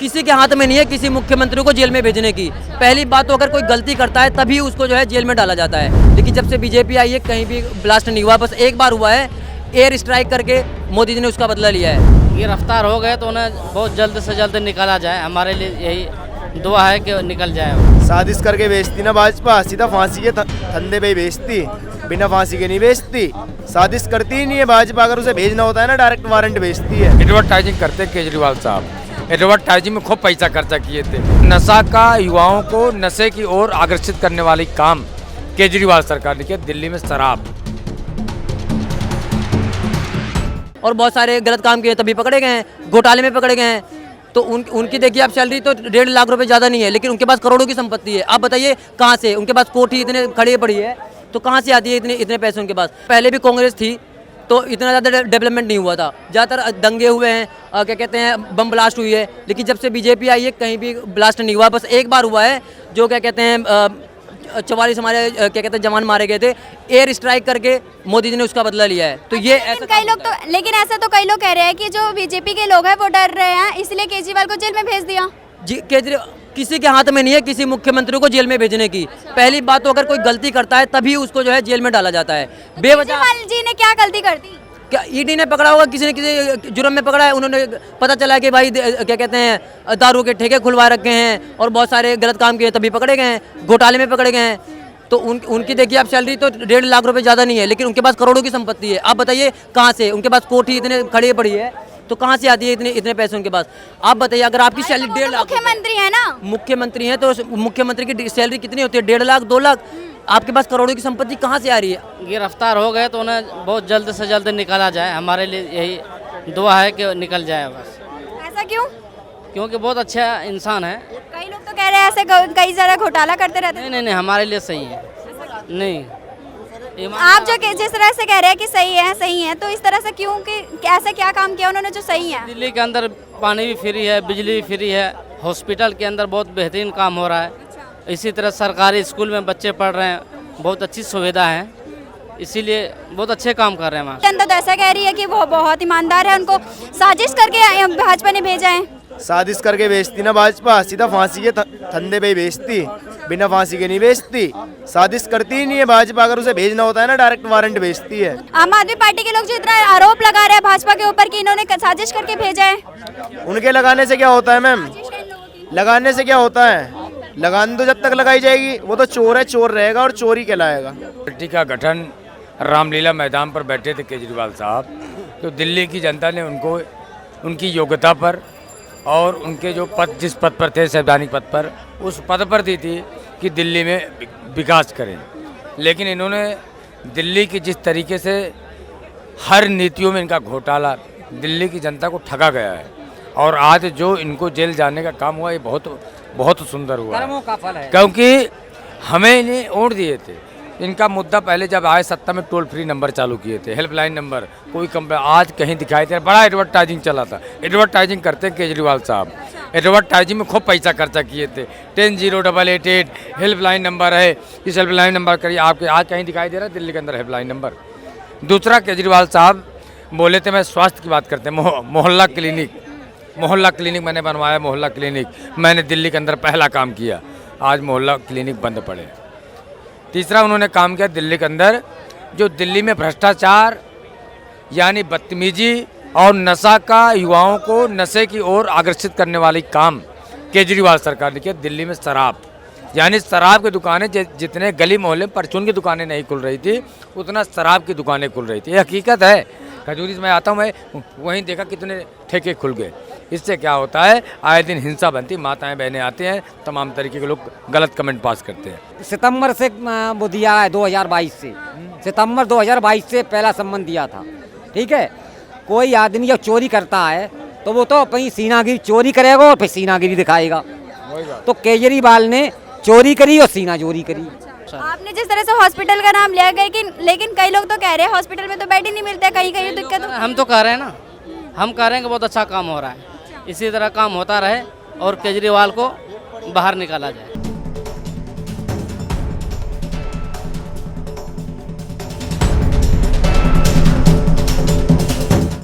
किसी के हाथ में नहीं है किसी मुख्यमंत्री को जेल में भेजने की। पहली बात तो अगर कोई गलती करता है तभी उसको जो है जेल में डाला जाता है, लेकिन जब से बीजेपी आई है कहीं भी ब्लास्ट नहीं हुआ। बस एक बार हुआ है, एयर स्ट्राइक करके मोदी जी ने उसका बदला लिया है। गिरफ्तार हो गए तो उन्हें बहुत जल्द से जल्द निकाला जाए, हमारे लिए यही दुआ है कि निकल जाए। साजिश करके बेचती ना भाजपा, सीधा फांसी के धंधे पे ही बेचती, बिना फांसी के नहीं बेचती। साजिश करती ही नहीं है भाजपा, अगर उसे भेजना होता है ना डायरेक्ट वारंट भेजती है। एडवर्टाइजिंग करते हैं केजरीवाल साहब, एडवर्टाइजिंग में खूब पैसा खर्चा किए थे। नशा का युवाओं को नशे की ओर आकर्षित करने वाली काम केजरीवाल सरकार ने किया। दिल्ली में शराब और बहुत सारे गलत काम किए तभी पकड़े गए हैं, घोटाले में पकड़े गए हैं। तो उनकी देखिए आप सैलरी तो 1.5 लाख रुपए ज़्यादा नहीं है, लेकिन उनके पास करोड़ों की संपत्ति है। आप बताइए कहाँ से उनके पास कोठी इतने खड़ी पड़ी है, तो कहाँ से आती है इतने पैसे उनके पास। पहले भी कांग्रेस थी तो इतना ज़्यादा डेवलपमेंट नहीं हुआ था, ज़्यादातर दंगे हुए हैं, क्या कहते हैं बम ब्लास्ट हुई है। लेकिन जब से बीजेपी आई है कहीं भी ब्लास्ट नहीं हुआ। बस एक बार हुआ है जो क्या कहते हैं 44 हमारे क्या कहते हैं जवान मारे गए थे, एयर स्ट्राइक करके मोदी जी ने उसका बदला लिया है। तो ये ऐसा कई लोग तो, लेकिन ऐसा तो कई लोग कह रहे हैं कि जो बीजेपी के लोग हैं वो डर रहे हैं, इसलिए केजरीवाल को जेल में भेज दिया। जी केजरीवाल किसी के हाथ में नहीं है किसी मुख्यमंत्री को जेल में भेजने की। पहली बात तो अगर कोई गलती करता है तभी उसको जो है जेल में डाला जाता है। बेवजह केजरीवाल जी ने क्या गलती कर दी? क्या ईडी ने पकड़ा होगा, किसी ने किसी जुर्म में पकड़ा है, उन्होंने पता चला कि भाई क्या कहते हैं दारू के ठेके खुलवा रखे हैं और बहुत सारे गलत काम किए तभी पकड़े गए हैं, घोटाले में पकड़े गए हैं। तो उनकी देखिए आप सैलरी तो 1.5 लाख रुपए ज़्यादा नहीं है, लेकिन उनके पास करोड़ों की संपत्ति है। आप बताइए कहाँ से उनके पास कोठी इतने खड़ी पड़ी है, तो कहाँ से आती है इतने पैसे उनके पास। आप बताइए अगर आपकी सैलरी 1.5 लाख, मुख्यमंत्री है ना, मुख्यमंत्री हैं तो मुख्यमंत्री की सैलरी कितनी होती है? 1.5 लाख 2 लाख। आपके पास करोड़ों की संपत्ति कहाँ से आ रही है? गिरफ्तार हो गए तो उन्हें बहुत जल्द से जल्द निकाला जाए, हमारे लिए यही दुआ है कि निकल जाए बस। ऐसा क्यों? क्योंकि बहुत अच्छा इंसान है। कई लोग तो कह रहे हैं ऐसे कई सारा घोटाला करते रहते हैं। नहीं, हमारे लिए सही है। नहीं, आप जो जिस तरह से कह रहे हैं कि सही है, तो इस तरह से क्यों कि ऐसा क्या काम किया उन्होंने जो सही है? दिल्ली के अंदर पानी भी फ्री है, बिजली भी फ्री है, हॉस्पिटल के अंदर बहुत बेहतरीन काम हो रहा है। इसी तरह सरकारी स्कूल में बच्चे पढ़ रहे हैं, बहुत अच्छी सुविधा है, इसीलिए बहुत अच्छे काम कर रहे हैं। जनता तो ऐसा कह रही है कि वो बहुत ईमानदार है, उनको साजिश करके भाजपा ने भेजा है। साजिश करके बेचती ना भाजपा, सीधा फांसी के धंधे पे ही बेचती, बिना फांसी के नहीं बेचती। साजिश करती ही नहीं है भाजपा, अगर उसे भेजना होता है ना डायरेक्ट वारंट भेजती है। आम आदमी पार्टी के लोग जो इतना आरोप लगा रहे हैं भाजपा के ऊपर कि इन्होंने साजिश करके भेजा है, उनके लगाने से क्या होता है मैम? लगाने से क्या होता है? लगाने तो जब तक लगाई जाएगी वो तो चोर है, चोर रहेगा और चोरी कहलाएगा। पार्टी का गठन रामलीला मैदान पर बैठे थे केजरीवाल साहब, तो दिल्ली की जनता ने उनको उनकी योग्यता पर और उनके जो पद जिस पद पर थे संवैधानिक पद पर, उस पद पर दी थी कि दिल्ली में विकास करें। लेकिन इन्होंने दिल्ली की जिस तरीके से हर नीतियों में इनका घोटाला, दिल्ली की जनता को ठगा गया है। और आज जो इनको जेल जाने का काम हुआ ये बहुत सुंदर हुआ है, क्योंकि हमें इन्हें वोट दिए थे। इनका मुद्दा पहले जब आए सत्ता में टोल फ्री नंबर चालू किए थे, हेल्पलाइन नंबर, कोई कंप्लेन आज कहीं दिखाई दे, बड़ा एडवर्टाइजिंग चला था। एडवर्टाइजिंग करते हैं केजरीवाल साहब, एडवर्टाइजिंग में खूब पैसा खर्चा किए थे। 100888 हेल्पलाइन नंबर है, इस हेल्पलाइन नंबर करिए। आपके आज कहीं दिखाई दे रहा है दिल्ली के अंदर हेल्पलाइन नंबर? दूसरा, केजरीवाल साहब बोले थे मैं स्वास्थ्य की बात करते हैं, मोहल्ला क्लिनिक मैंने बनवाया, मोहल्ला क्लिनिक मैंने दिल्ली के अंदर पहला काम किया। आज मोहल्ला क्लिनिक बंद पड़े। तीसरा, उन्होंने काम किया दिल्ली के अंदर जो दिल्ली में भ्रष्टाचार यानी बदतमीजी और नशा का युवाओं को नशे की ओर आकर्षित करने वाली काम केजरीवाल सरकार ने किया। दिल्ली में शराब यानी शराब की दुकानें जितने गली मोहल्ले परचून की दुकानें नहीं खुल रही थी, उतना शराब की दुकानें खुल रही थी। ये हकीकत है। खजूरी से मैं आता हूँ, मैं वहीं देखा कितने ठेके खुल गए। इससे क्या होता है, आए दिन हिंसा बनती, माताएं बहनें आते हैं, तमाम तरीके के लोग गलत कमेंट पास करते हैं। सितंबर से वो दिया है 2022 से, सितंबर 2022 से पहला सम्मन दिया था। ठीक है, कोई आदमी जब चोरी करता है तो वो तो अपनी सीनागिरी चोरी करेगा और फिर सीनागिरी दिखाएगा। तो केजरीवाल ने चोरी करी और सीना चोरी करी। आपने जिस तरह से हॉस्पिटल का नाम लिया, लेकिन कई लोग तो कह रहे हैं हॉस्पिटल में तो बेड ही नहीं मिलता, कहीं कहीं दिक्कत। हम तो कह रहे हैं ना, हम कह रहे हैं कि बहुत अच्छा काम हो रहा है, इसी तरह काम होता रहे और केजरीवाल को बाहर निकाला जाए।